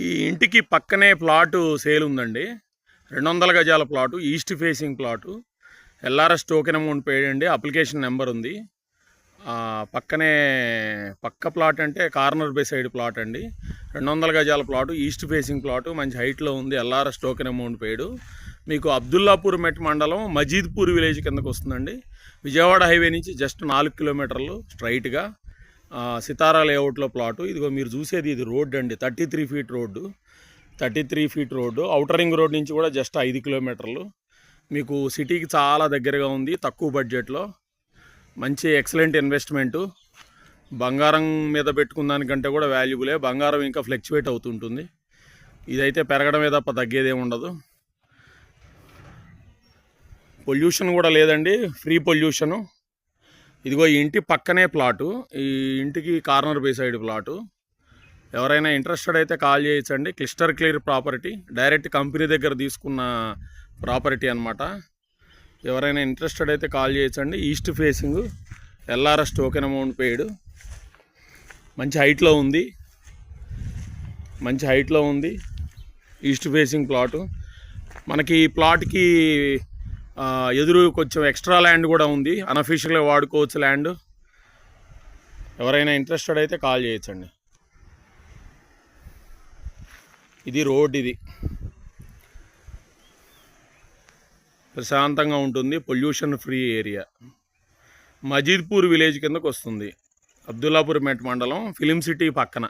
ఈ ఇంటికి పక్కనే ప్లాటు సేల్ ఉందండి. 200 గజాల plot, east facing plot. LRS token amount paid అండి. అప్లికేషన్ నెంబర్ ఉంది. పక్కనే పక్క ప్లాట్ అంటే కార్నర్ బై సైడ్ ప్లాట్ అండి. 200 గజాల ప్లాటు, ఈస్ట్ ఫేసింగ్ ప్లాటు, మంచి హైట్లో ఉంది. LRS token amount paid. మీకు అబ్దుల్లాపూర్ మెట్ మండలం మజీద్పూర్ విలేజ్ కిందకు వస్తుందండి. విజయవాడ హైవే నుంచి జస్ట్ 4 కిలోమీటర్లు స్ట్రైట్గా. సితారా లేఅవుట్లో ప్లాటు. ఇదిగో మీరు చూసేది ఇది రోడ్డు అండి. 33 feet road. 33 feet road. Outer ring road నుంచి కూడా జస్ట్ 5 కిలోమీటర్లు. మీకు సిటీకి చాలా దగ్గరగా ఉంది. తక్కువ బడ్జెట్లో మంచి ఎక్సలెంట్ ఇన్వెస్ట్మెంటు. బంగారం మీద పెట్టుకున్న దానికంటే కూడా వాల్యుబులే. బంగారం ఇంకా ఫ్లక్చువేట్ అవుతుంటుంది. ఇదైతే పెరగడమే తప్ప తగ్గేదేమి ఉండదు. పొల్యూషన్ కూడా లేదండి, ఫ్రీ పొల్యూషను. ఇదిగో ఈ ఇంటి పక్కనే ప్లాటు. ఈ ఇంటికి కార్నర్ బై సైడ్ ప్లాటు. ఎవరైనా ఇంట్రెస్టెడ్ అయితే కాల్ చేయొచ్చండి. క్లిస్టర్ క్లియర్ ప్రాపర్టీ, డైరెక్ట్ కంపెనీ దగ్గర తీసుకున్న ప్రాపర్టీ అనమాట. ఎవరైనా ఇంట్రెస్టెడ్ అయితే కాల్ చేయొచ్చండి. East facing, LRS token amount పేడ్. మంచి హైట్లో ఉంది. మంచి హైట్లో ఉంది ఈస్ట్ ఫేసింగ్ ప్లాటు. మనకి ఈ ప్లాట్కి ఎదురు కొంచెం ఎక్స్ట్రా ల్యాండ్ కూడా ఉంది. అన్అఫీషియల్గా వాడుకోవచ్చు ల్యాండ్. ఎవరైనా ఇంట్రెస్టెడ్ అయితే కాల్ చేయొచ్చండి. ఇది రోడ్. ఇది ప్రశాంతంగా ఉంటుంది. Pollution free area. Majidpur village కిందకు వస్తుంది. అబ్దుల్లాపూర్ మెట్ మండలం, ఫిలిం సిటీ పక్కన.